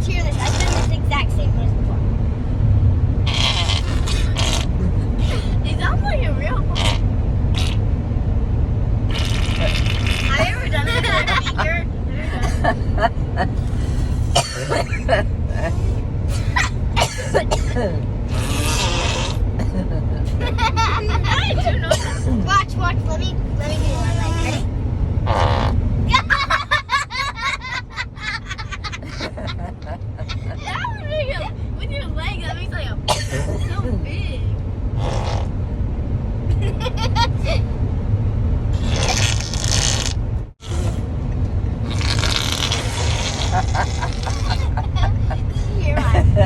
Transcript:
watch, hear this. I've done this exact same pose before. It sounds like a real one. Have you ever done it to a speaker? I don't know. Watch, let me do one. Like, ready? With your leg, that makes like a so big. You're right.